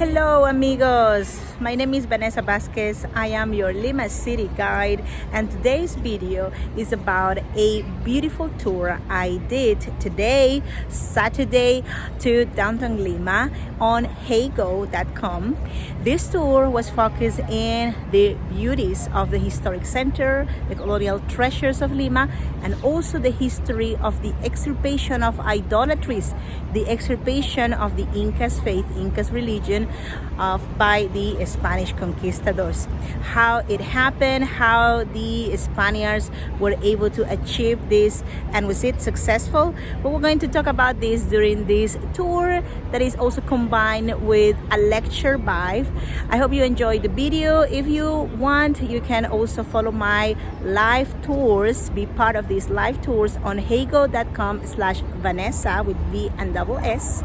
Hello amigos, my name is Vanessa Vasquez. I am your Lima City guide, and today's video is about a beautiful tour I did today, Saturday, to downtown Lima on heygo.com. This tour was focused in the beauties of the historic center, the colonial treasures of Lima, and also the history of the extirpation of idolatries, the extirpation of the Incas faith, Incas religion by the Spanish conquistadors. How it happened, how the Spaniards were able to achieve this, and was it successful? But we're going to talk about this during this tour that is also combined with a lecture vibe. I hope you enjoyed the video. If you want, you can also follow my live tours, be part of these live tours on heygo.com/Vanessa with V and double S.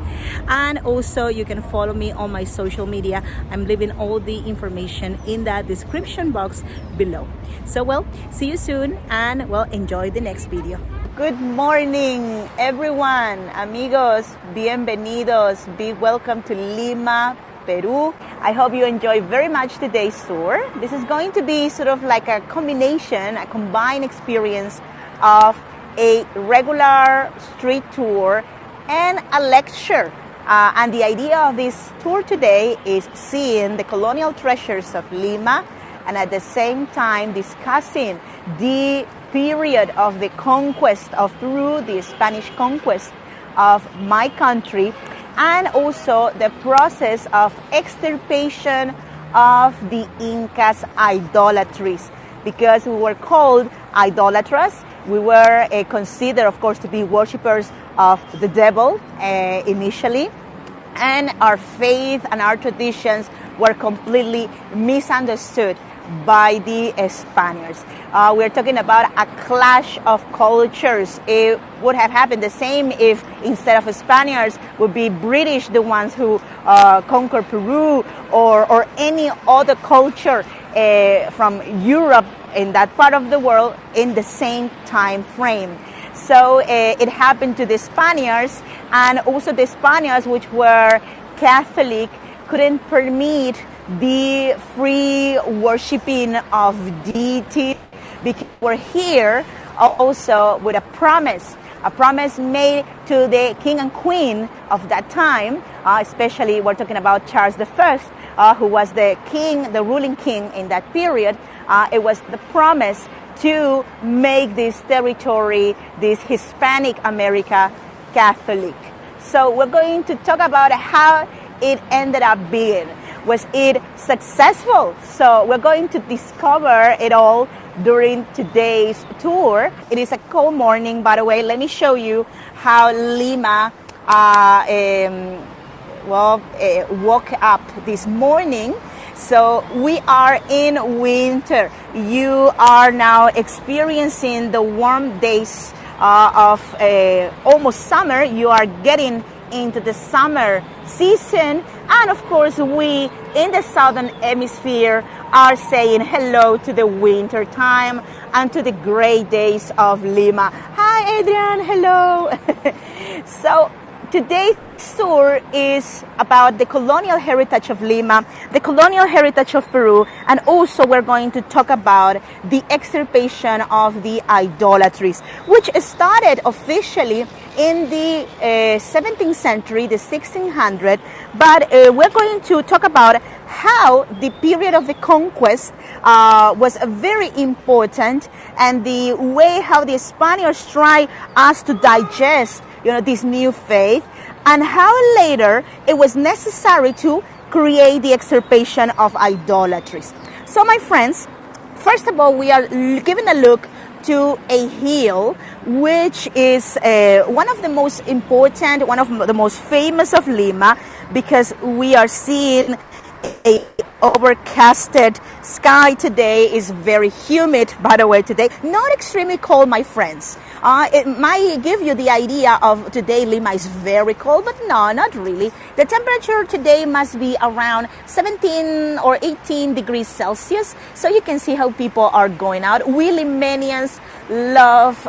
And also you can follow me on my social media. I'm leaving all the information in the description box below. So see you soon, and enjoy the next video. Good morning everyone, amigos, bienvenidos, be welcome to Lima, Peru. I hope you enjoy very much today's tour. This is going to be sort of like a combination, a combined experience of a regular street tour and a lecture. And the idea of this tour today is seeing the colonial treasures of Lima, and at the same time discussing the period of the conquest of Peru, the Spanish conquest of my country, and also the process of extirpation of the Incas idolatries. Because we were called idolaters, we were considered, of course, to be worshippers of the devil initially, and our faith and our traditions were completely misunderstood by the Spaniards. We're talking about a clash of cultures. It would have happened the same if instead of Spaniards would be British, the ones who conquered Peru, or any other culture from Europe in that part of the world in the same time frame. So it happened to the Spaniards, and also the Spaniards, which were Catholic, couldn't permit the free worshiping of deities, because we're here also with a promise made to the king and queen of that time, especially we're talking about Charles I, who was the king, the ruling king in that period. It was the promise to make this territory, this Hispanic America, Catholic. So we're going to talk about how it ended up being. Was it successful? So we're going to discover it all during today's tour. It is a cold morning, by the way. Let me show you how Lima woke up this morning. So we are in winter. You are now experiencing the warm days of almost summer. You are getting into the summer season, and of course we in the southern hemisphere are saying hello to the winter time and to the gray days of Lima. Hi Adrian, hello. So today's tour is about the colonial heritage of Lima, the colonial heritage of Peru, and also we're going to talk about the extirpation of the idolatries, which started officially in the 17th century, the 1600s, but we're going to talk about how the period of the conquest was very important, and the way how the Spaniards try us to digest this new faith, and how later it was necessary to create the extirpation of idolatries. So my friends, first of all, we are giving a look to a hill, which is one of the most important, one of the most famous of Lima, because we are seeing a overcasted sky today. Is very humid, by the way, today. Not extremely cold, my friends. It might give you the idea of today Lima is very cold, but no, not really. The temperature today must be around 17 or 18 degrees Celsius. So you can see how people are going out. We Limanians love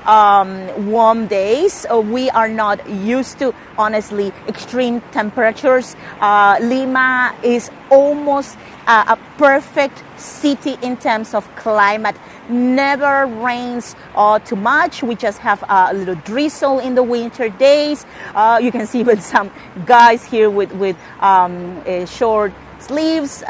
warm days. We are not used to honestly extreme temperatures. Lima is almost a perfect city in terms of climate. Never rains too much. We just have a little drizzle in the winter days. You can see with some guys here with short sleeves.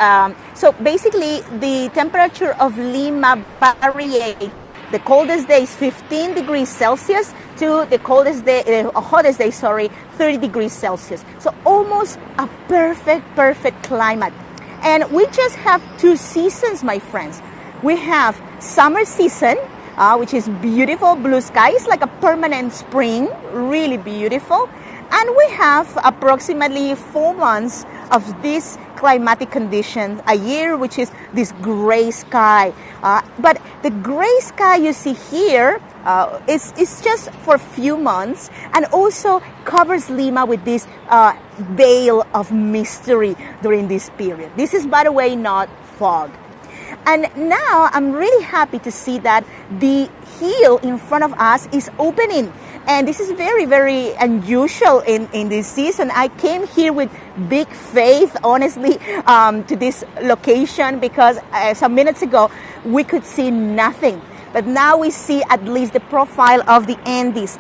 So basically, the temperature of Lima varies. The coldest day is 15 degrees Celsius to the hottest day, 30 degrees Celsius. So almost a perfect climate. And we just have two seasons, my friends. We have summer season, which is beautiful blue skies, like a permanent spring, really beautiful. And we have approximately 4 months of this climatic condition a year, which is this gray sky. But the gray sky you see here is just for a few months, and also covers Lima with this veil of mystery during this period. This is, by the way, not fog. And now I'm really happy to see that the hill in front of us is opening. And this is very unusual in this season. I came here with big faith, honestly, to this location, because some minutes ago we could see nothing. But now we see at least the profile of the Andes.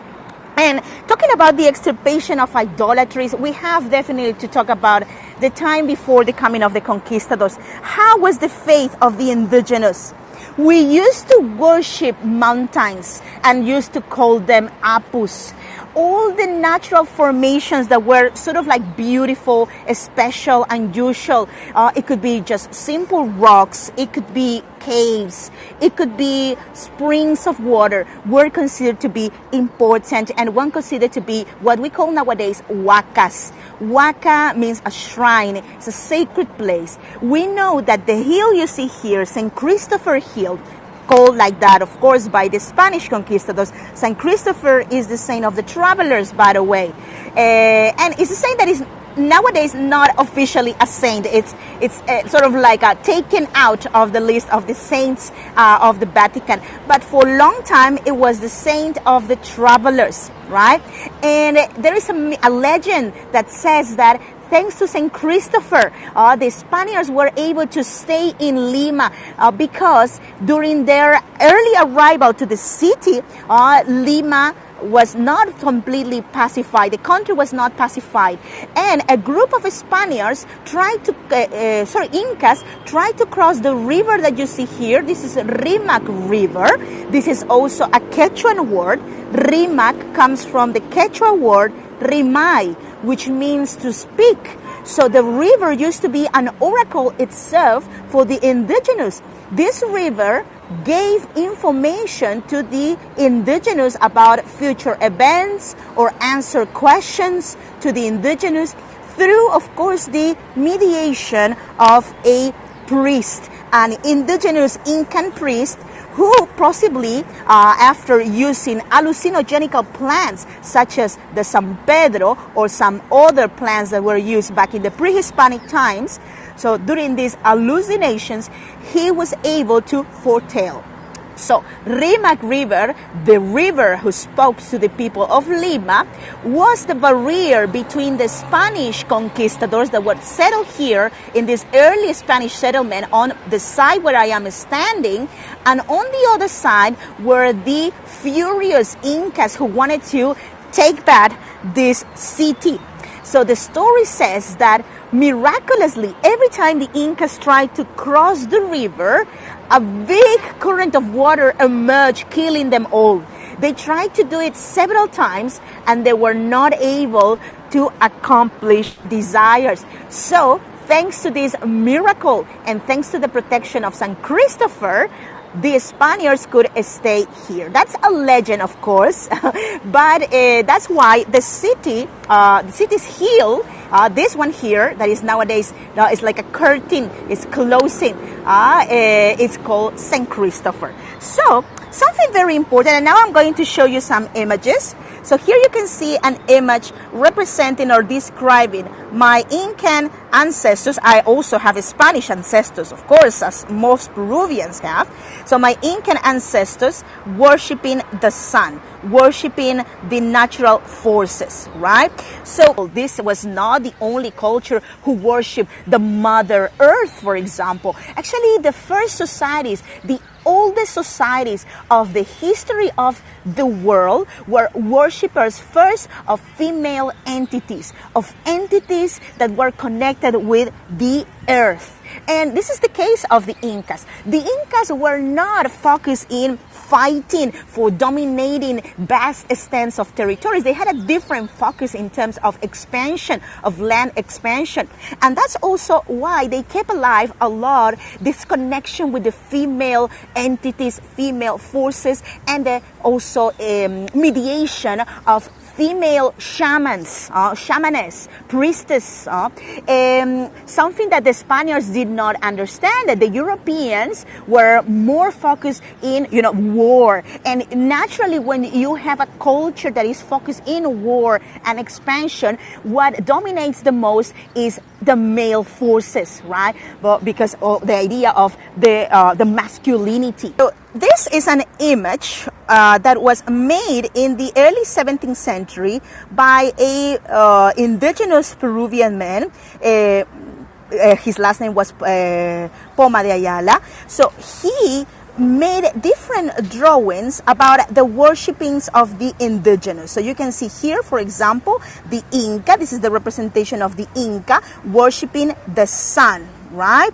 And talking about the extirpation of idolatries, we have definitely to talk about the time before the coming of the conquistadors. How was the faith of the indigenous? We used to worship mountains and used to call them apus. All the natural formations that were sort of like beautiful, special, unusual. It could be just simple rocks. It could be caves. It could be springs of water, were considered to be important, and one considered to be what we call nowadays huacas. Huaca means a shrine. It's a sacred place. We know that the hill you see here, St. Christopher Hill, called like that, of course, by the Spanish conquistadors. St. Christopher is the saint of the travelers, by the way. And it's a saint that is nowadays not officially a saint. It's sort of like taken out of the list of the saints of the Vatican. But for a long time, it was the saint of the travelers, right? And there is a legend that says that thanks to St. Christopher, the Spaniards were able to stay in Lima because during their early arrival to the city, Lima was not completely pacified. The country was not pacified. And a group of Spaniards Incas tried to cross the river that you see here. This is Rimac River. This is also a Quechuan word. Rimac comes from the Quechua word Rimay, which means to speak. So the river used to be an oracle itself for the indigenous. This river gave information to the indigenous about future events or answer questions to the indigenous through, of course, the mediation of a priest, an indigenous Incan priest who possibly, after using hallucinogenic plants such as the San Pedro or some other plants that were used back in the pre-Hispanic times, so during these hallucinations, he was able to foretell. So Rimac River, the river who spoke to the people of Lima, was the barrier between the Spanish conquistadors that were settled here in this early Spanish settlement on the side where I am standing, and on the other side were the furious Incas who wanted to take back this city. So the story says that miraculously, every time the Incas tried to cross the river, a big current of water emerged, killing them all. They tried to do it several times, and they were not able to accomplish desires. So, thanks to this miracle, and thanks to the protection of St. Christopher, the Spaniards could stay here. That's a legend, of course, but that's why the city's hill, this one here, that is nowadays, it's like a curtain, it's closing, it's called St. Christopher. So, something very important, and now I'm going to show you some images. So here you can see an image representing or describing my Incan ancestors, I also have Spanish ancestors, of course, as most Peruvians have. So my Incan ancestors worshiping the sun, worshiping the natural forces, right? So this was not the only culture who worshiped the Mother Earth, for example. Actually, the first societies, the oldest societies of the history of the world were worshippers first of female entities, of entities that were connected with the earth. And this is the case of the Incas. The Incas were not focused in fighting for dominating vast extents of territories. They had a different focus in terms of expansion, of land expansion. And that's also why they kept alive a lot this connection with the female entities, female forces, and also mediation of female shamans, shamaness, priestess, something that the Spaniards did not understand, that the Europeans were more focused in, war. And naturally, when you have a culture that is focused in war and expansion, what dominates the most is the male forces, right? But because of the idea of the masculinity. So this is an image that was made in the early 17th century by a indigenous Peruvian man. His last name was Poma de Ayala. So he made different drawings about the worshippings of the indigenous. So you can see here, for example, the Inca. This is the representation of the Inca worshiping the sun, right?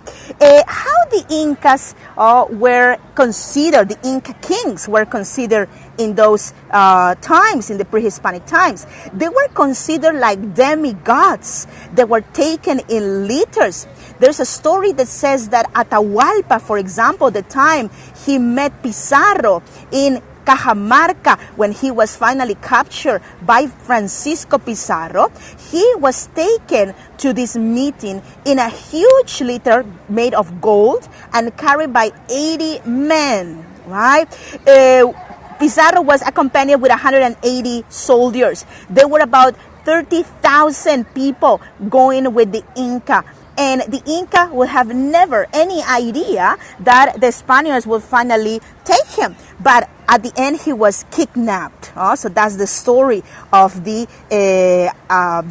How the Incas were considered, the Inca kings were considered in those times, in the pre-Hispanic times. They were considered like demigods. They were taken in litters. There's a story that says that Atahualpa, for example, the time he met Pizarro in Cajamarca, when he was finally captured by Francisco Pizarro, he was taken to this meeting in a huge litter made of gold and carried by 80 men, right? Pizarro was accompanied with 180 soldiers. There were about 30,000 people going with the Inca. And the Inca would have never any idea that the Spaniards would finally take him. But at the end, he was kidnapped. So that's the story of the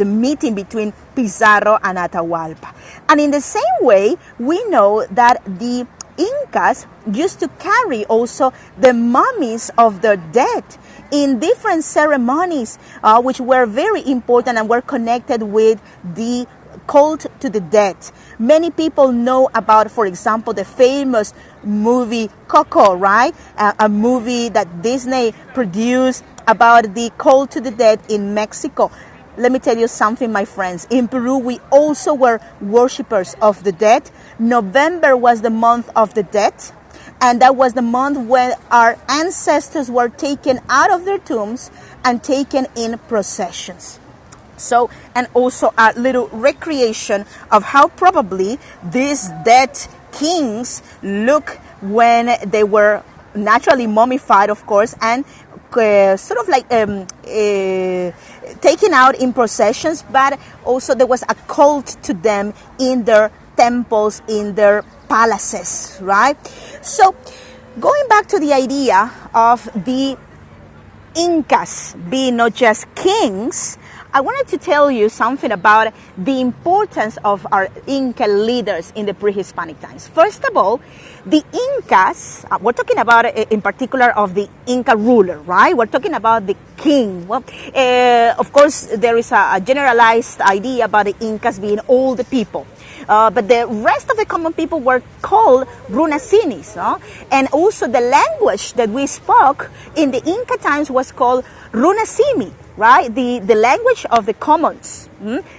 meeting between Pizarro and Atahualpa. And in the same way, we know that the Incas used to carry also the mummies of their dead in different ceremonies, which were very important and were connected with the cult to the dead. Many people know about, for example, the famous movie Coco, right? A movie that Disney produced about the cult to the dead in Mexico. Let me tell you something, my friends. In Peru, we also were worshippers of the dead. November was the month of the dead. And that was the month when our ancestors were taken out of their tombs and taken in processions. So, and also a little recreation of how probably these dead kings look when they were naturally mummified, of course, and sort of like taken out in processions, but also there was a cult to them in their temples, in their palaces, right? So, going back to the idea of the Incas being not just kings, I wanted to tell you something about the importance of our Inca leaders in the pre-Hispanic times. First of all, the Incas, we're talking about in particular of the Inca ruler, right? We're talking about the king. Well, of course, there is a generalized idea about the Incas being all the people. But the rest of the common people were called Runasinis. And also the language that we spoke in the Inca times was called Runasimi, right? The language of the commons.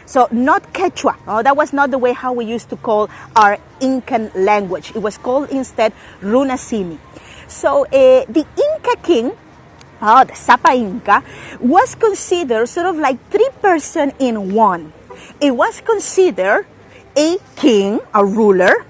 So not Quechua. That was not the way how we used to call our Incan language. It was called instead Runasimi. So the Inca king, the Sapa Inca, was considered sort of like three persons in one. It was considered a king, a ruler.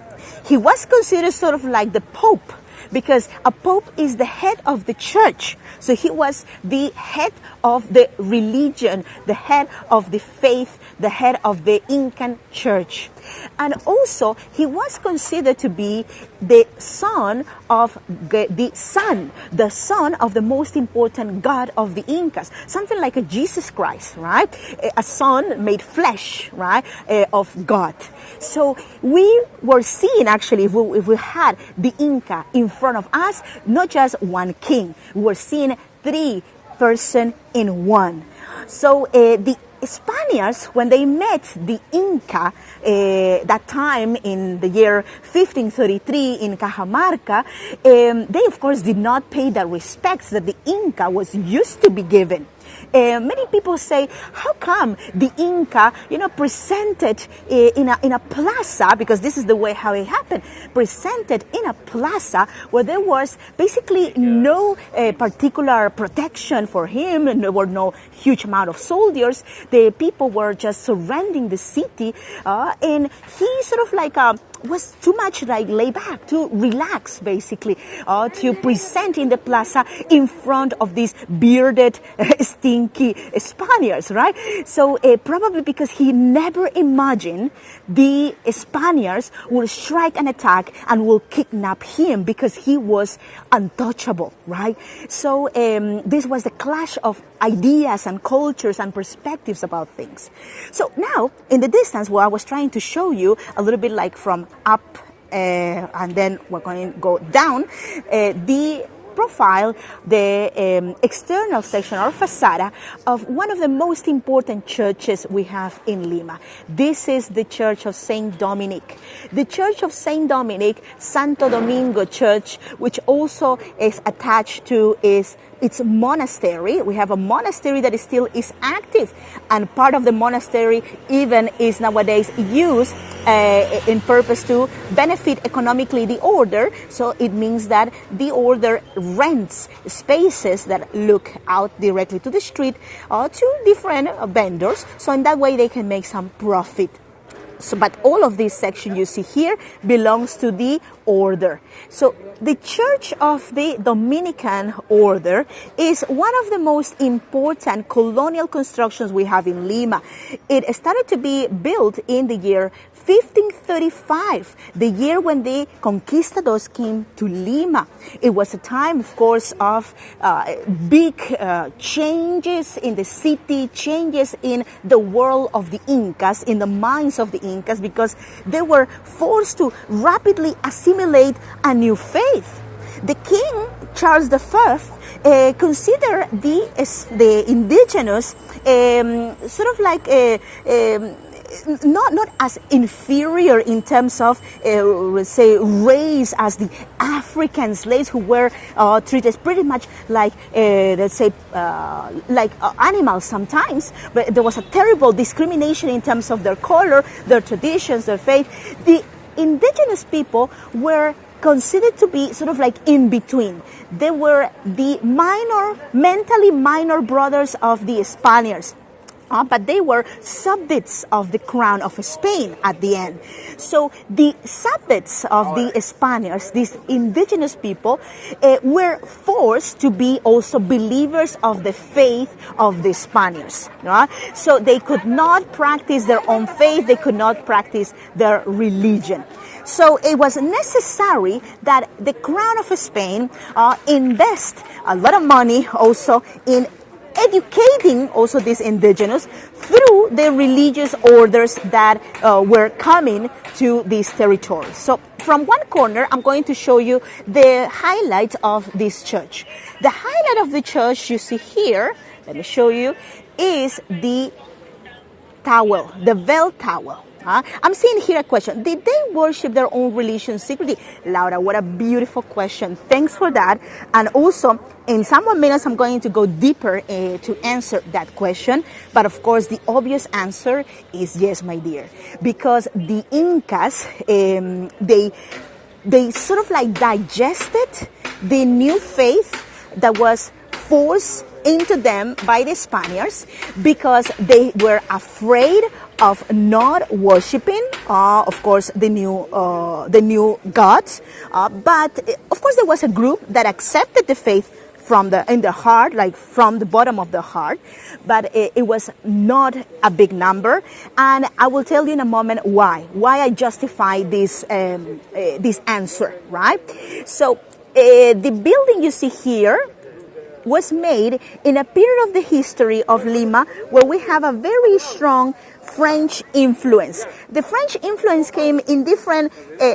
He was considered sort of like the Pope, because a pope is the head of the church. So he was the head of the religion, the head of the faith, the head of the Incan church. And also, he was considered to be the son of the son of the most important god of the Incas, something like a Jesus Christ, right? A son made flesh, right, of God. So we were seeing, actually, if we had the Inca in front of us, not just one king, we were seeing 3 persons in one. So the Spaniards, when they met the Inca, that time in the year 1533 in Cajamarca, they of course did not pay the respects that the Inca was used to be given. Many people say, how come the Inca, presented in a plaza, because this is the way how it happened, presented in a plaza where there was basically no particular protection for him, and there were no huge amount of soldiers. The people were just surrounding the city, and he sort of like was too much like laid back, too relaxed, basically, to present in the plaza in front of these bearded, stinky Spaniards, right? So probably because he never imagined the Spaniards will strike an attack and will kidnap him, because he was untouchable, right? So this was the clash of ideas and cultures and perspectives about things. So now, in the distance, where I was trying to show you a little bit like from up and then we're going to go down, the profile, the external section or facade of one of the most important churches we have in Lima. This is the Church of Saint Dominic. The Church of Saint Dominic, Santo Domingo Church, which also is attached to its monastery. We have a monastery that still is active, and part of the monastery even is nowadays used in purpose to benefit economically the order. So it means that the order rents spaces that look out directly to the street to different vendors, so in that way they can make some profit. So, but all of this section you see here belongs to the order. So the Church of the Dominican Order is one of the most important colonial constructions we have in Lima. It started to be built in the year 1535, the year when the conquistadors came to Lima. It was a time, of course, of big changes in the city, changes in the world of the Incas, in the minds of the Incas, because they were forced to rapidly assimilate a new faith. The king, Charles V, considered the indigenous sort of like not as inferior in terms of, say, race as the African slaves who were treated pretty much like, let's say, like animals sometimes. But there was a terrible discrimination in terms of their color, their traditions, their faith. The indigenous people were considered to be sort of like in between. They were the mentally minor brothers of the Spaniards. But they were subjects of the crown of Spain at the end. So the subjects of the Spaniards, these indigenous people, were forced to be also believers of the faith of the Spaniards. Right? So they could not practice their own faith, they could not practice their religion. So it was necessary that the crown of Spain invest a lot of money also in educating also these indigenous through the religious orders that were coming to these territories. So from one corner, I'm going to show you the highlights of this church. The highlight of the church you see here, let me show you, is the towel, the bell towel. I'm seeing here a question. Did they worship their own religion secretly? Laura, what a beautiful question. Thanks for that. And also, in some more minutes, I'm going to go deeper to answer that question. But of course, the obvious answer is yes, my dear. Because the Incas, they sort of like digested the new faith that was forced into them by the Spaniards, because they were afraid of not worshiping, of course, the new gods. But of course, there was a group that accepted the faith in the heart, like from the bottom of the heart, but it was not a big number. And I will tell you in a moment why I justify this answer, right? So the building you see here was made in a period of the history of Lima where we have a very strong French influence. The French influence came in different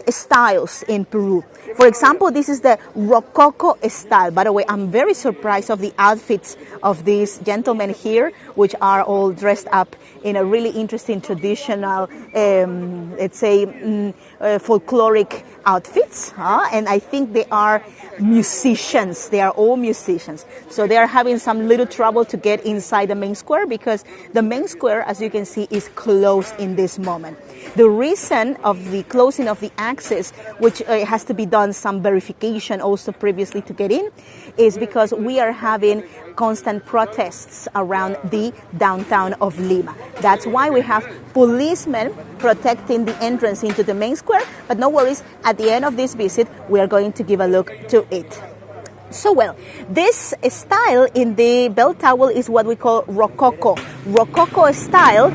styles in Peru. For example, this is the Rococo style. By the way, I'm very surprised of the outfits of these gentlemen here, which are all dressed up in a really interesting traditional, let's say, folkloric outfits. And I think they are musicians. They are all musicians. So they are having some little trouble to get inside the main square because the main square, as you can see, is closed in this moment. The reason of the closing of the access, which has to be done some verification also previously to get in, is because we are having constant protests around the downtown of Lima. That's why we have policemen protecting the entrance into the main square. But no worries, at the end of this visit, we are going to give a look to it. So well, this style in the bell tower is what we call Rococo. Rococo style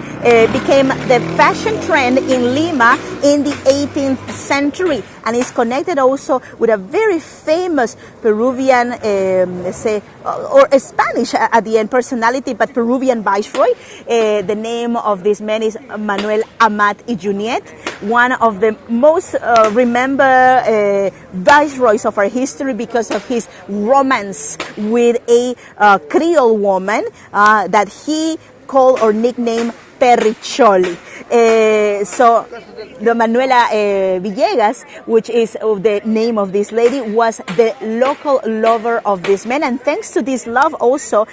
became the fashion trend in Lima in the 18th century and is connected also with a very famous Peruvian, let's say, or Spanish at the end personality, but Peruvian viceroy. The name of this man is Manuel Amat y Junyent, one of the most remembered viceroys of our history because of his romance with a Creole woman that he called or nicknamed Perricholi. So the Manuela Villegas, which is the name of this lady, was the local lover of this man. And thanks to this love also,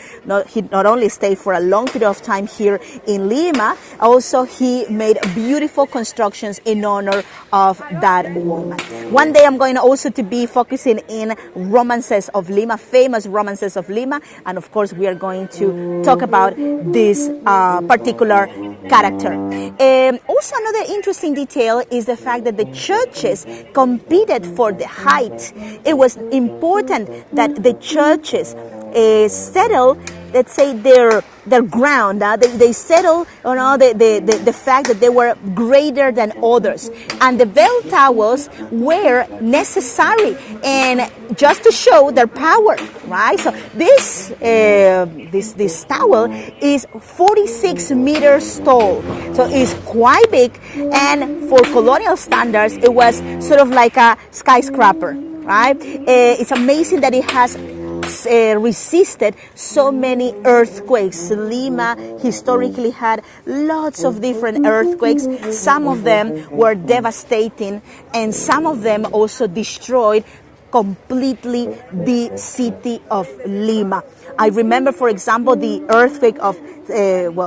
he not only stayed for a long period of time here in Lima, also he made beautiful constructions in honor of that woman. One day I'm going also to be focusing in romances of Lima, famous romances of Lima. And of course, we are going to talk about this particular character. Also, another interesting detail is the fact that the churches competed for the height. It was important that the churches settle, let's say, their ground. They settle on the fact that they were greater than others, and the bell towers were necessary and just to show their power, right? So this tower is 46 meters tall, so it's quite big, and for colonial standards, it was sort of like a skyscraper, right? It's amazing that it has resisted so many earthquakes. Lima historically had lots of different earthquakes. Some of them were devastating, and some of them also destroyed completely the city of Lima. I remember, for example, the earthquake of,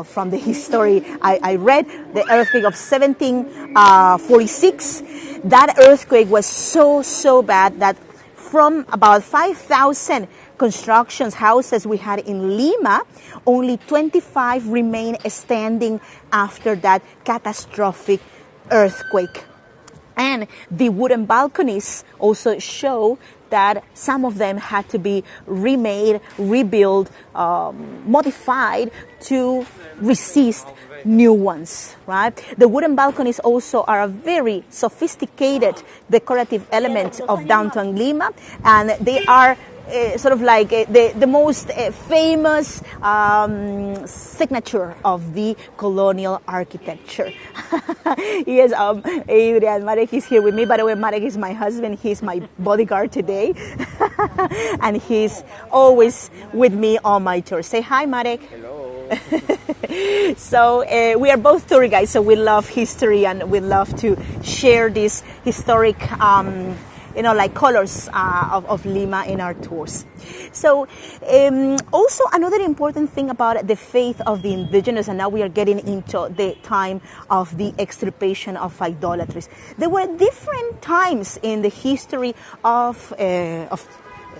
from the history I read, the earthquake of 1746. That earthquake was so bad that from about 5,000 constructions, houses we had in Lima, only 25 remain standing after that catastrophic earthquake. And the wooden balconies also show that some of them had to be remade, rebuilt, modified to resist new ones, right? The wooden balconies also are a very sophisticated decorative element of downtown Lima, and they are sort of like the most famous signature of the colonial architecture. Yes, Adrian Marek is here with me. By the way, Marek is my husband. He's my bodyguard today. And he's always with me on my tour. Say hi, Marek. Hello. So we are both tour guides, so we love history and we love to share this historic like colors of Lima in our tours. So also another important thing about the faith of the indigenous, and now we are getting into the time of the extirpation of idolatries. There were different times in the history of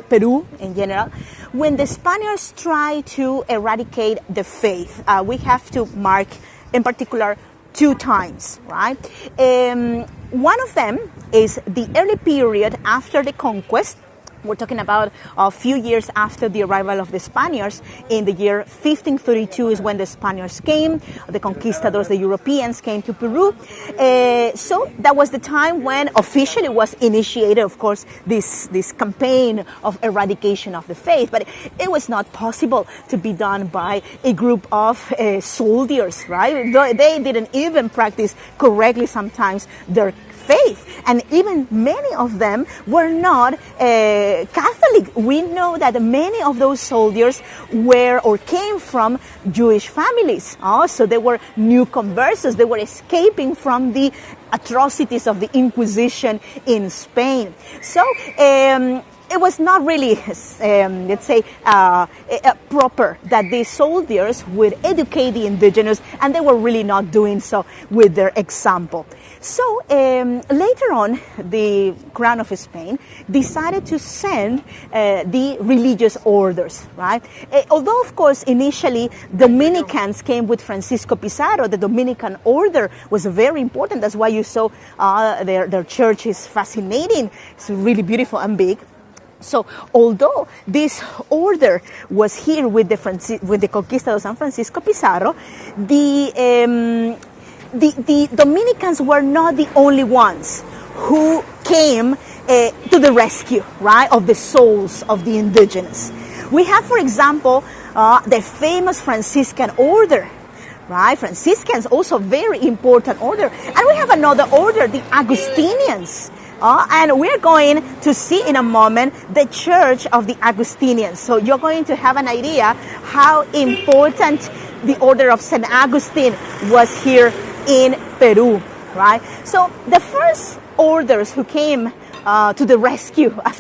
Peru in general when the Spaniards tried to eradicate the faith. We have to mark in particular two times, right? One of them is the early period after the conquest. We're talking about a few years after the arrival of the Spaniards. In the year 1532 is when the Spaniards came, the conquistadors, the Europeans came to Peru. So that was the time when officially was initiated, of course, this campaign of eradication of the faith. But it was not possible to be done by a group of soldiers, right? They didn't even practice correctly sometimes their faith, and even many of them were not Catholic. We know that many of those soldiers were or came from Jewish families. So they were new conversos. They were escaping from the atrocities of the Inquisition in Spain. So it was not really, let's say, proper that these soldiers would educate the indigenous, and they were really not doing so with their example. So later on, the Crown of Spain decided to send the religious orders, right? Although, of course, initially Dominicans came with Francisco Pizarro. The Dominican order was very important. That's why you saw their church is fascinating. It's really beautiful and big. So, although this order was here with the conquistadors and Francisco Pizarro, the Dominicans were not the only ones who came to the rescue, right, of the souls of the indigenous. We have, for example, the famous Franciscan order, right? Franciscans, also very important order. And we have another order, the Augustinians. And we're going to see in a moment the Church of the Augustinians. So you're going to have an idea how important the order of St. Augustine was here in Peru, right? So the first orders who came to the rescue, of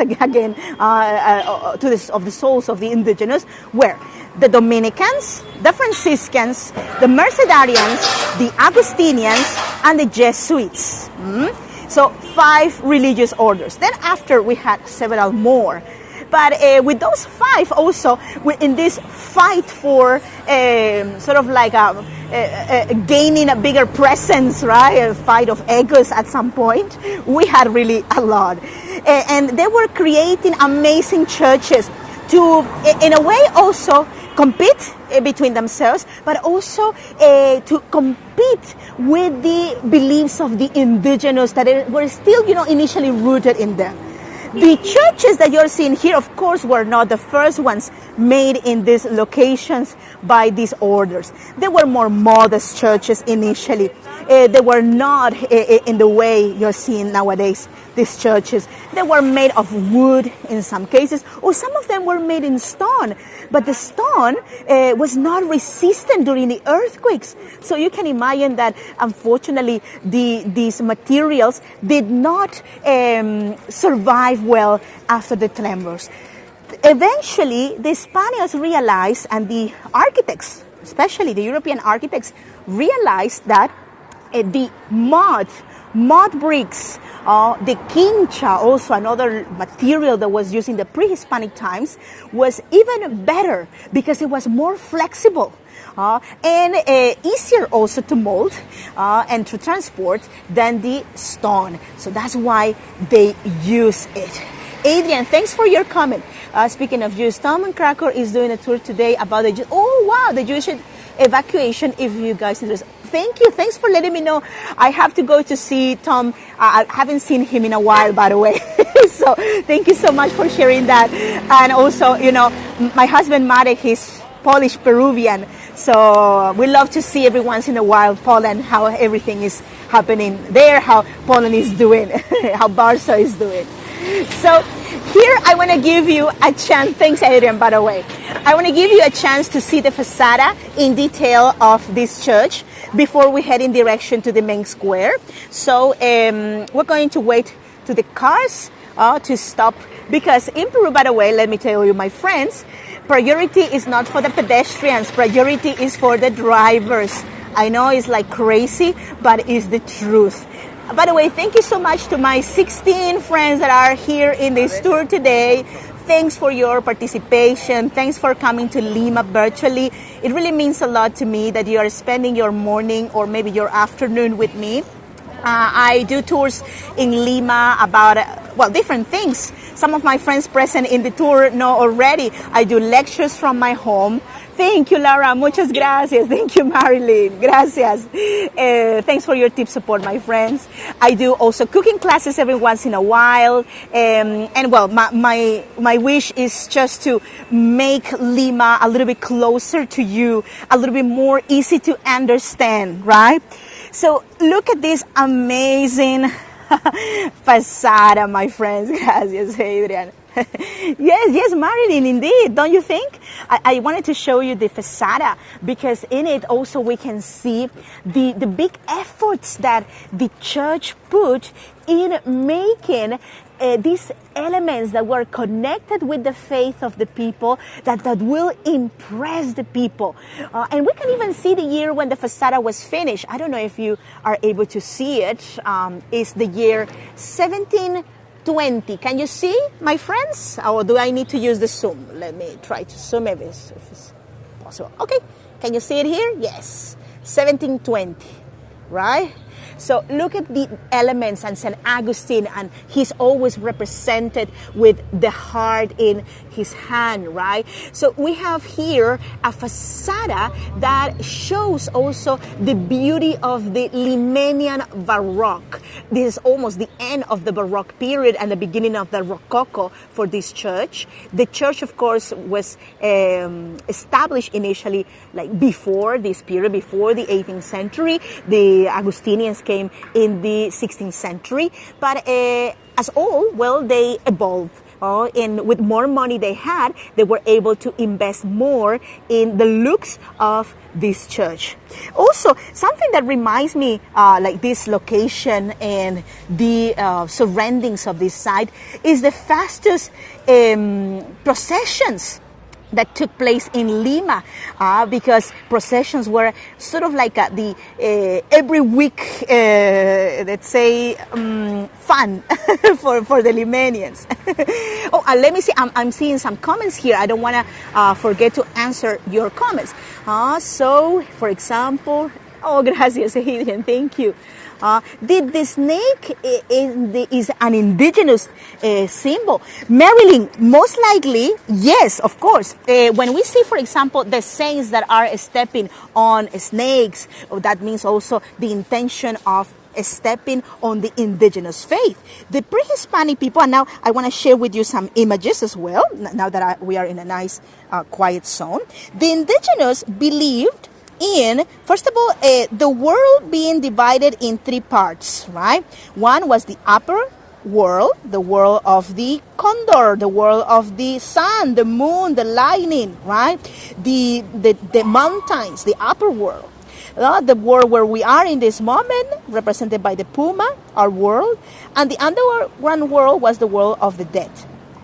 the souls of the indigenous, were the Dominicans, the Franciscans, the Mercedarians, the Augustinians, and the Jesuits. So 5 religious orders. Then after we had several more. But with those 5 also, in this fight for sort of like gaining a bigger presence, right? A fight of egos at some point. We had really a lot. And they were creating amazing churches to, in a way, also compete between themselves, but also to compete with the beliefs of the indigenous that were still, initially rooted in them. The churches that you're seeing here, of course, were not the first ones made in these locations by these orders. They were more modest churches initially. They were not in the way you're seeing nowadays, these churches. They were made of wood in some cases, or some of them were made in stone. But the stone was not resistant during the earthquakes. So you can imagine that, unfortunately, these materials did not survive well after the tremors. Eventually, the Spaniards realized, and the architects, especially the European architects, realized that the mud bricks, the quincha, also another material that was used in the pre-Hispanic times, was even better because it was more flexible and easier also to mold and to transport than the stone. So that's why they use it. Adrian, thanks for your comment. Speaking of Jews, Tom and Krakow is doing a tour today about the the Jewish evacuation, if you guys interested. Thank you. Thanks for letting me know. I have to go to see Tom. I haven't seen him in a while, by the way. So thank you so much for sharing that. And also, my husband, Marek, he's Polish Peruvian. So we love to see every once in a while Poland, how everything is happening there, how Poland is doing, how Warsaw is doing. So here I want to give you a chance. Thanks, Adrian, by the way. I want to give you a chance to see the facade in detail of this church before we head in direction to the main square. So we're going to wait to the cars to stop, because in Peru, by the way, let me tell you, my friends, priority is not for the pedestrians. Priority is for the drivers. I know it's like crazy, but it's the truth. By the way, thank you so much to my 16 friends that are here in this tour today. Thanks for your participation. Thanks for coming to Lima virtually. It really means a lot to me that you are spending your morning or maybe your afternoon with me. I do tours in Lima about, different things. Some of my friends present in the tour know already. I do lectures from my home. Thank you, Laura. Muchas gracias. Thank you, Marilyn. Gracias. Thanks for your tip support, my friends. I do also cooking classes every once in a while. My wish is just to make Lima a little bit closer to you, a little bit more easy to understand, right? So look at this amazing fasada, my friends. Gracias, Adrian. Yes, Marilyn, indeed. Don't you think? I wanted to show you the fasada because in it also we can see the big efforts that the church put in making these elements that were connected with the faith of the people that will impress the people. And we can even see the year when the fasada was finished. I don't know if you are able to see it. It's the year 1720. Can you see, my friends? Or do I need to use the zoom? Let me try to zoom if it's possible. Okay, can you see it here? Yes, 1720, right? So look at the elements and St. Augustine, and he's always represented with the heart in his hand, right? So we have here a fasada that shows also the beauty of the Limenian Baroque. This is almost the end of the Baroque period and the beginning of the Rococo for this church. The church, of course, was established initially like before this period, before the 18th century. The Augustinians came in the 16th century, but as all, they evolved. And with more money they had, they were able to invest more in the looks of this church. Also, something that reminds me like this location and the surroundings of this site is the fastest processions that took place in Lima, because processions were sort of like the every week, let's say, fun for the Limenians. Let me see. I'm seeing some comments here. I don't want to forget to answer your comments. So, for example, gracias, Adrian. Thank you. Did the snake is an indigenous symbol? Marilyn, most likely, yes, of course. When we see, for example, the saints that are stepping on snakes, that means also the intention of stepping on the indigenous faith. The pre-Hispanic people, and now I want to share with you some images as well, now that we are in a nice quiet zone. The indigenous believed in, first of all, the world being divided in three parts, right? One was the upper world, the world of the condor, the world of the sun, the moon, the lightning, right? The mountains, the upper world. The world where we are in this moment, represented by the puma, our world. And the underground world was the world of the dead,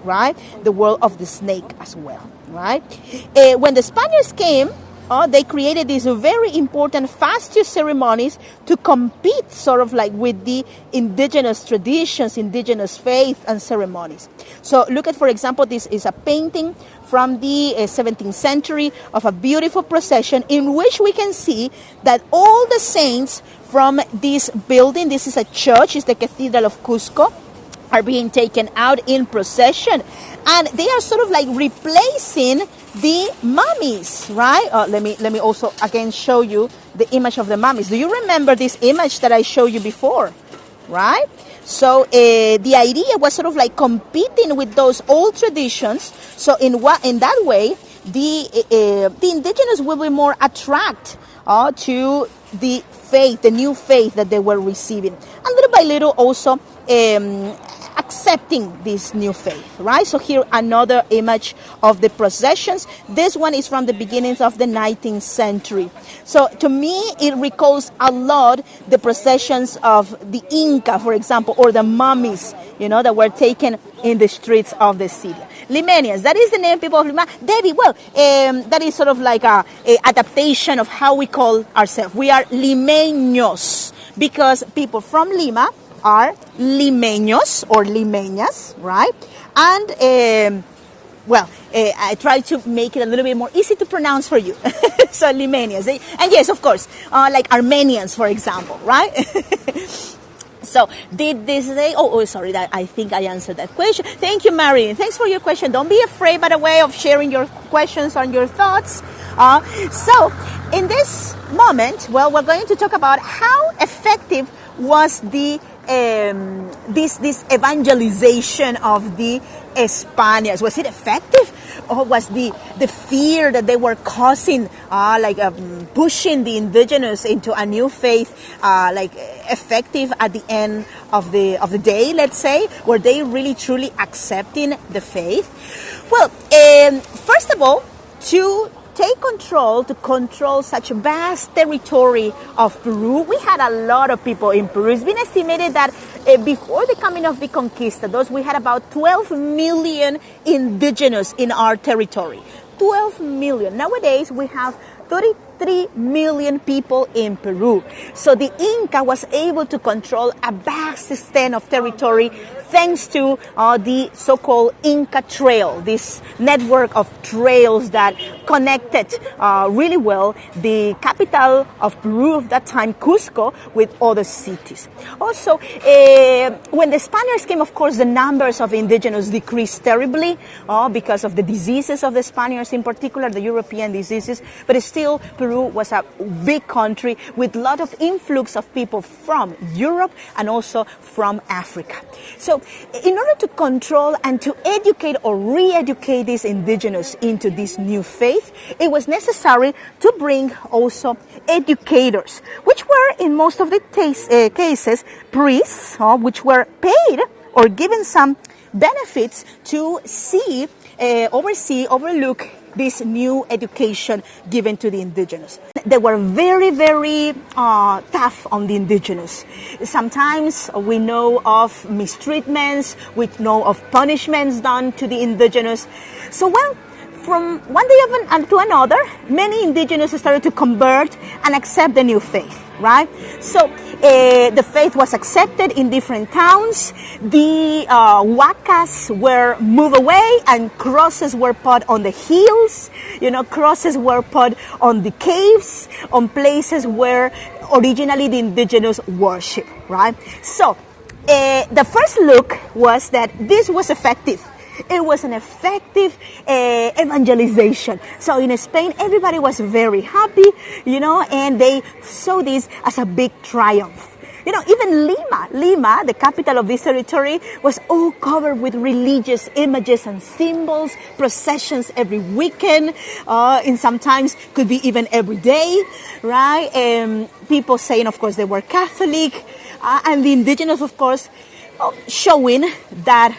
right? The world of the snake as well, right? When the Spaniards came, they created these very important fasting ceremonies to compete sort of like with the indigenous traditions, indigenous faith and ceremonies. So look at, for example, this is a painting from the 17th century of a beautiful procession in which we can see that all the saints from this building, this is a church, it's the Cathedral of Cusco, are being taken out in procession, and they are sort of like replacing the mummies, right? Let me also again show you the image of the mummies. Do you remember this image that I showed you before, right? So the idea was sort of like competing with those old traditions. So in that way, the indigenous will be more attracted to the faith, the new faith that they were receiving, and little by little also accepting this new faith, right? So here another image of the processions. This one is from the beginnings of the 19th century. So to me, it recalls a lot the processions of the Inca, for example, or the mummies, that were taken in the streets of the city. Limenians, that is the name, people of Lima. Debbie, that is sort of like a adaptation of how we call ourselves. We are Limeños because people from Lima are Limeños or Limeñas, right? And well, I try to make it a little bit more easy to pronounce for you. So Limanians, and yes, of course, like Armenians, for example, right? So did this say, sorry, that I think I answered that question. Thank you, Marion. Thanks for your question. Don't be afraid, by the way, of sharing your questions and your thoughts. So in this moment, well, we're going to talk about how effective was the this evangelization of the Spaniards. Was it effective, or was the fear that they were causing, pushing the indigenous into a new faith, effective at the end of the day? Let's say, were they really truly accepting the faith? Well, first of all, to control such a vast territory of Peru. We had a lot of people in Peru. It's been estimated that before the coming of the conquistadors, we had about 12 million indigenous in our territory. 12 million. Nowadays, we have 33 million people in Peru. So the Inca was able to control a vast extent of territory thanks to the so-called Inca Trail, this network of trails that connected really well the capital of Peru of that time, Cusco, with other cities. Also, when the Spaniards came, of course, the numbers of indigenous decreased terribly because of the diseases of the Spaniards, in particular the European diseases, but still Peru was a big country with a lot of influx of people from Europe and also from Africa. So in order to control and to educate or re-educate these indigenous into this new faith, it was necessary to bring also educators, which were in most of the cases priests, which were paid or given some benefits to overlook this new education given to the indigenous. They were very, very tough on the indigenous. Sometimes we know of mistreatments, we know of punishments done to the indigenous. So from one day to another, many indigenous started to convert and accept the new faith, right? So the faith was accepted in different towns. The huacas were moved away and crosses were put on the hills. Crosses were put on the caves, on places where originally the indigenous worship, right? So the first look was that this was effective. It was an effective evangelization. So in Spain, everybody was very happy, and they saw this as a big triumph. Even Lima, the capital of this territory, was all covered with religious images and symbols, processions every weekend, and sometimes could be even every day, right? People saying, of course, they were Catholic, and the indigenous, of course, showing that,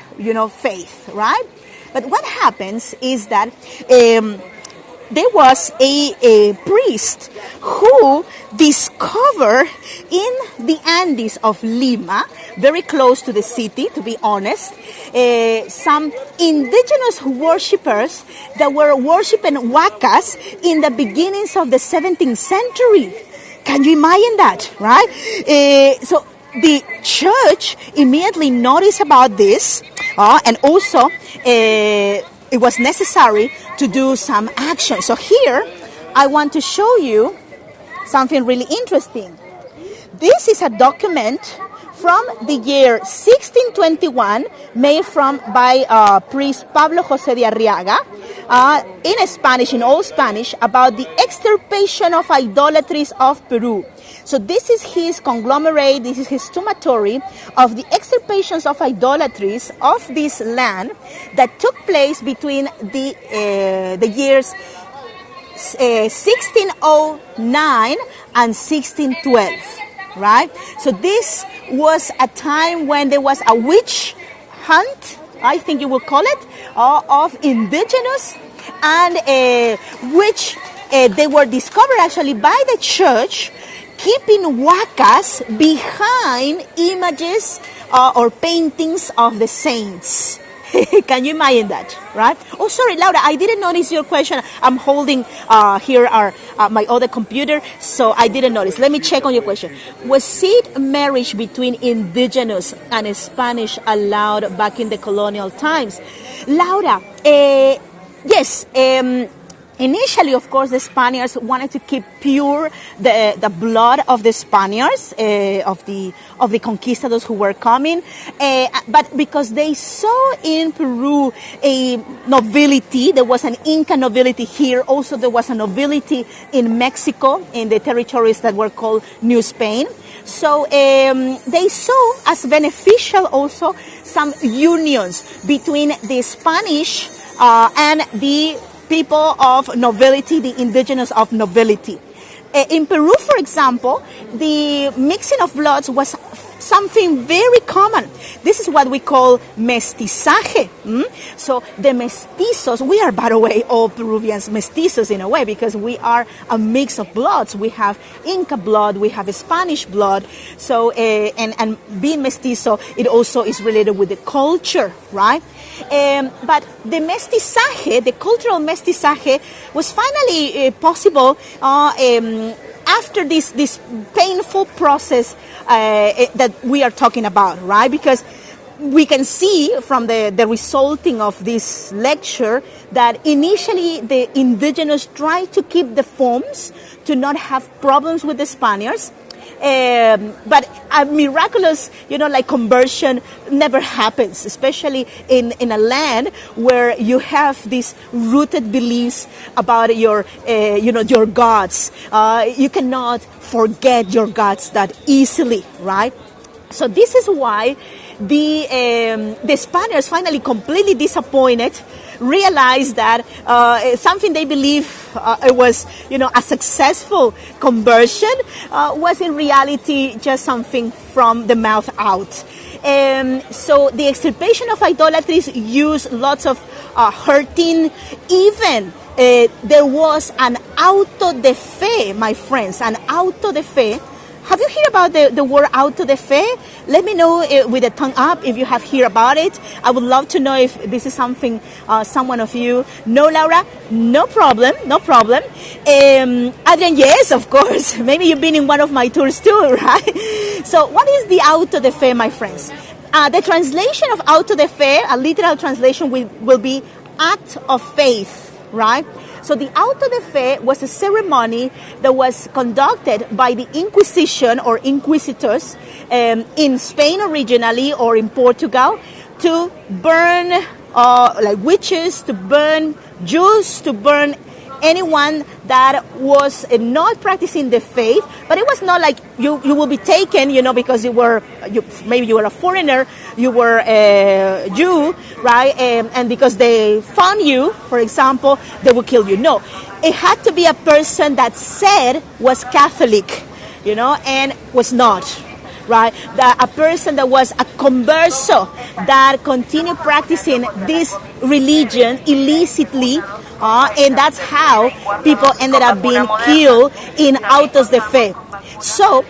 faith, right? But what happens is that there was a priest who discovered in the Andes of Lima, very close to the city, to be honest, some indigenous worshippers that were worshiping huacas in the beginnings of the 17th century. Can you imagine that, right? So the church immediately noticed about this, and also it was necessary to do some action. So here, I want to show you something really interesting. This is a document from the year 1621, made by priest Pablo José de Arriaga, in Spanish, in Old Spanish, about the extirpation of idolatries of Peru. So this is his conglomerate, this is his summatory of the extirpations of idolatries of this land that took place between the years 1609 and 1612, right? So this was a time when there was a witch hunt, I think you will call it, of indigenous, and which they were discovered actually by the church keeping huacas behind images or paintings of the saints. Can you imagine that, right? Oh, sorry, Laura, I didn't notice your question. I'm holding here my other computer, so I didn't notice. Let me check on your question. Was seed marriage between indigenous and Spanish allowed back in the colonial times? Laura, yes. Initially, of course, the Spaniards wanted to keep pure the blood of the Spaniards, of the conquistadors who were coming, but because they saw in Peru a nobility, there was an Inca nobility here. Also, there was a nobility in Mexico, in the territories that were called New Spain. So they saw as beneficial also some unions between the Spanish and the people of nobility, the indigenous of nobility. In Peru, for example, the mixing of bloods was something very common. This is what we call mestizaje. So the mestizos, we are, by the way, all Peruvians mestizos in a way, because we are a mix of bloods. We have Inca blood, we have Spanish blood. So, and being mestizo, it also is related with the culture, right? But the mestizaje, the cultural mestizaje, was finally possible after this painful process that we are talking about, right? Because we can see from the resulting of this lecture that initially the indigenous tried to keep the forms to not have problems with the Spaniards. But a miraculous, like conversion never happens, especially in a land where you have these rooted beliefs about your gods. You cannot forget your gods that easily, right? So this is why the Spaniards, finally completely disappointed, realized that something they believe it was, a successful conversion was in reality just something from the mouth out. So the extirpation of idolatries used lots of hurting. Even there was an auto de fe, my friends, an auto de fe. Have you heard about the word auto de fe? Let me know with a thumb up if you have heard about it. I would love to know if this is something someone of you know, Laura. No problem, no problem. Adrian, yes, of course. Maybe you've been in one of my tours too, right? So what is the auto de fe, my friends? The translation of auto de fe, a literal translation will be act of faith, right? So the auto de fe was a ceremony that was conducted by the Inquisition or inquisitors in Spain originally, or in Portugal, to burn like witches, to burn Jews, to burn anyone that was not practicing the faith. But it was not like you will be taken, because maybe you were a foreigner, you were a Jew, right? And because they found you, for example, they would kill you. No, it had to be a person that said was Catholic, and was not. Right, a person that was a converso that continued practicing this religion illicitly, and that's how people ended up being killed in autos de fe. So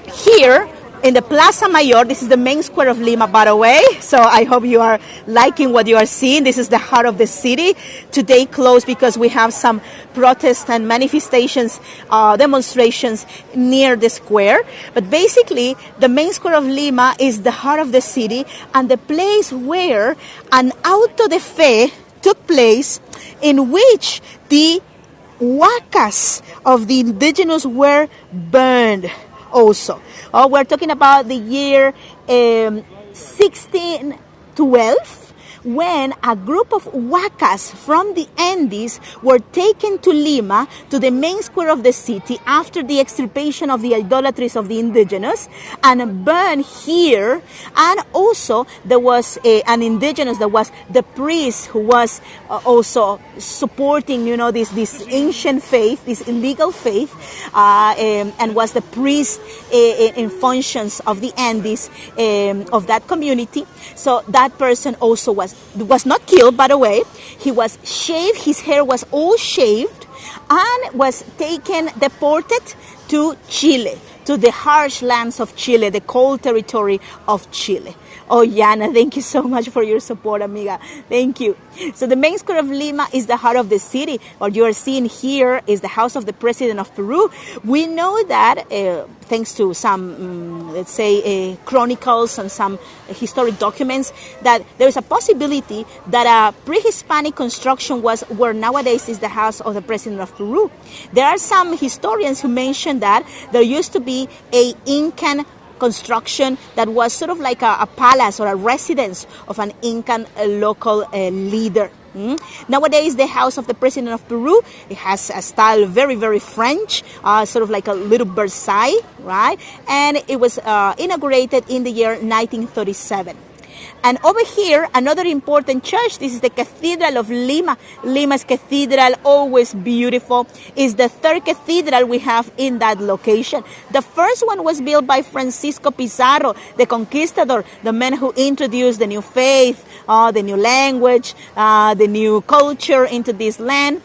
here in the Plaza Mayor, this is the main square of Lima, by the way. So I hope you are liking what you are seeing. This is the heart of the city. Today closed because we have some protests and manifestations, demonstrations near the square. But basically, the main square of Lima is the heart of the city and the place where an auto de fe took place, in which the huacas of the indigenous were burned. Also, we're talking about the year 1612, when a group of huacas from the Andes were taken to Lima, to the main square of the city, after the extirpation of the idolatries of the indigenous, and burned here. And also there was an indigenous that was the priest who was also supporting, this ancient faith, this illegal faith, and was the priest in functions of the Andes of that community. So that person also was not killed, by the way. He was shaved, his hair was all shaved, and was deported to Chile, to the harsh lands of Chile, the cold territory of Chile. Oh, Yana, thank you so much for your support, amiga. Thank you. So the main square of Lima is the heart of the city. What you are seeing here is the house of the president of Peru. We know that thanks to some, let's say, chronicles and some historic documents, that there is a possibility that a pre-Hispanic construction was where nowadays is the house of the president of Peru. There are some historians who mention that there used to be a Incan construction that was sort of like a palace or a residence of an Incan local leader. Nowadays, the house of the president of Peru, it has a style very, very French, sort of like a little Versailles, right? And it was inaugurated in the year 1937. And over here, another important church, this is the Cathedral of Lima. Lima's cathedral, always beautiful, is the third cathedral we have in that location. The first one was built by Francisco Pizarro, the conquistador, the man who introduced the new faith, the new language, the new culture into this land.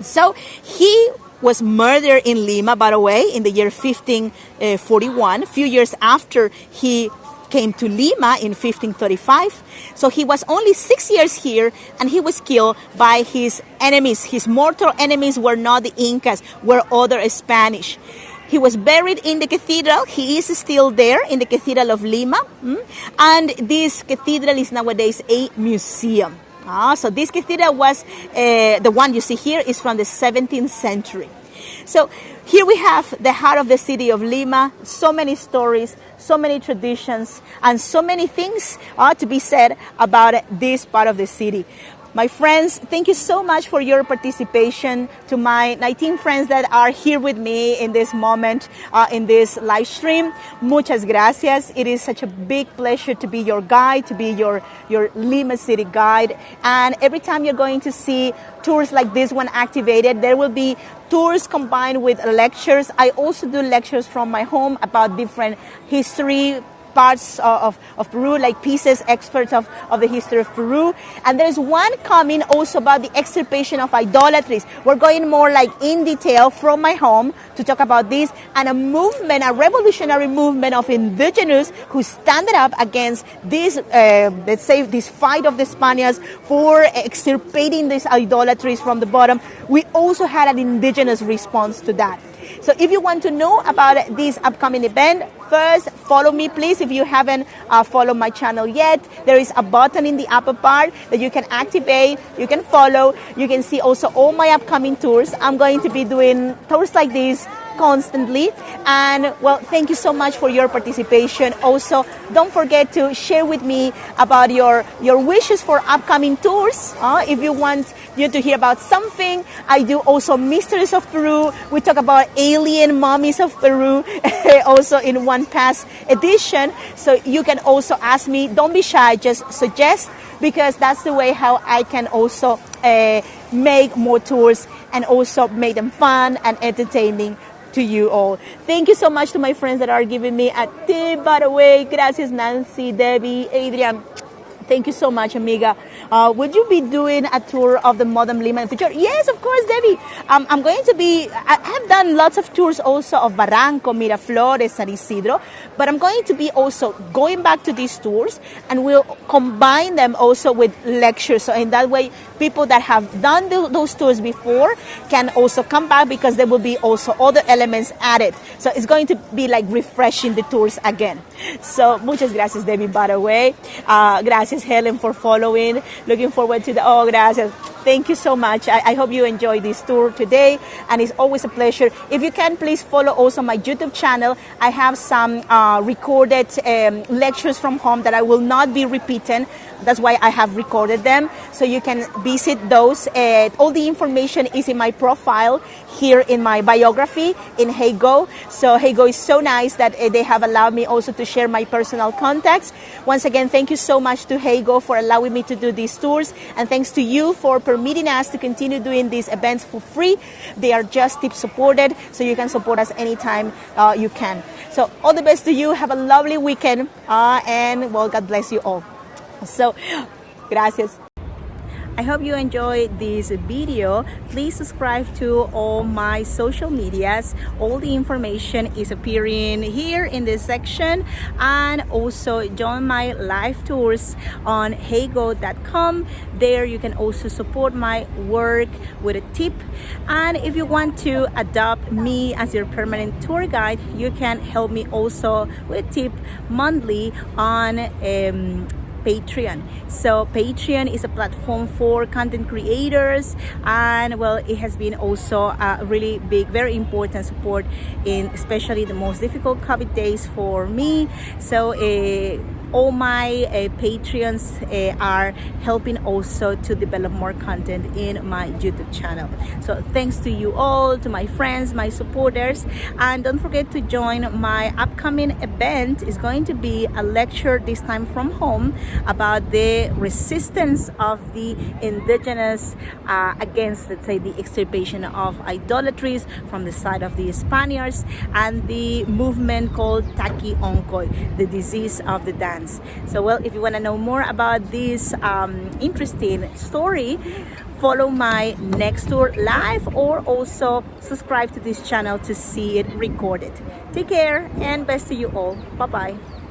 So he was murdered in Lima, by the way, in the year 1541, a few years after he came to Lima in 1535. So he was only 6 years here, and he was killed by his enemies. His mortal enemies were not the Incas, were other Spanish. He was buried in the cathedral. He is still there in the Cathedral of Lima. And this cathedral is nowadays a museum. So this cathedral was, the one you see here is from the 17th century. So here we have the heart of the city of Lima. So many stories, so many traditions, and so many things to be said about this part of the city. My friends, thank you so much for your participation. To my 19 friends that are here with me in this moment, in this live stream, muchas gracias. It is such a big pleasure to be your guide, to be your Lima City guide. And every time you're going to see tours like this one activated, there will be tours combined with lectures. I also do lectures from my home about different history, parts of Peru, like pieces, experts of the history of Peru. And there's one coming also about the extirpation of idolatries. We're going more like in detail from my home to talk about this, and a movement, a revolutionary movement of indigenous who stand up against this, let's say, this fight of the Spaniards for extirpating these idolatries from the bottom. We also had an indigenous response to that. So if you want to know about this upcoming event, first follow me, please. If you haven't followed my channel yet, there is a button in the upper part that you can activate. You can follow. You can see also all my upcoming tours. I'm going to be doing tours like this constantly. And well, thank you so much for your participation. Also, don't forget to share with me about your wishes for upcoming tours. If you want to hear about something, I do also Mysteries of Peru. We talk about alien mummies of Peru also in one past edition. So you can also ask me. Don't be shy, just suggest, because that's the way how I can also make more tours and also make them fun and entertaining to you all. Thank you so much to my friends that are giving me a tip, by the way. Gracias, Nancy, Debbie, Adrian. Thank you so much, amiga. Would you be doing a tour of the modern Lima in the future? Yes, of course, Debbie. I'm going to be, I have done lots of tours also of Barranco, Miraflores, San Isidro, but I'm going to be also going back to these tours, and we'll combine them also with lectures. So in that way, people that have done those tours before can also come back, because there will be also other elements added. So it's going to be like refreshing the tours again. So muchas gracias, Debbie, by the way. Gracias, Helen, for following. Looking forward to the, gracias. Thank you so much. I hope you enjoyed this tour today, and it's always a pleasure. If you can, please follow also my YouTube channel. I have some recorded lectures from home that I will not be repeating. That's why I have recorded them. So you can visit those. All the information is in my profile here in my biography in Heygo. So Heygo is so nice that they have allowed me also to share my personal contacts. Once again, thank you so much to Heygo for allowing me to do these tours. And thanks to you for permitting us to continue doing these events for free. They are just tip supported, so you can support us anytime you can. So all the best to you. Have a lovely weekend. And well, God bless you all. So, gracias. I hope you enjoyed this video. Please subscribe to all my social medias. All the information is appearing here in this section, and also join my live tours on heygo.com. There you can also support my work with a tip, and if you want to adopt me as your permanent tour guide, you can help me also with a tip monthly on Patreon. So Patreon is a platform for content creators, and well, it has been also a really big, very important support in especially the most difficult COVID days for me. So all my Patreons are helping also to develop more content in my YouTube channel. So thanks to you all, to my friends, my supporters, and don't forget to join my upcoming event. It's going to be a lecture, this time from home, about the resistance of the indigenous against, let's say, the extirpation of idolatries from the side of the Spaniards, and the movement called Taki Onkoy, the disease of the dance. So well, if you want to know more about this interesting story, follow my next tour live, or also subscribe to this channel to see it recorded. Take care, and best to you all. Bye bye.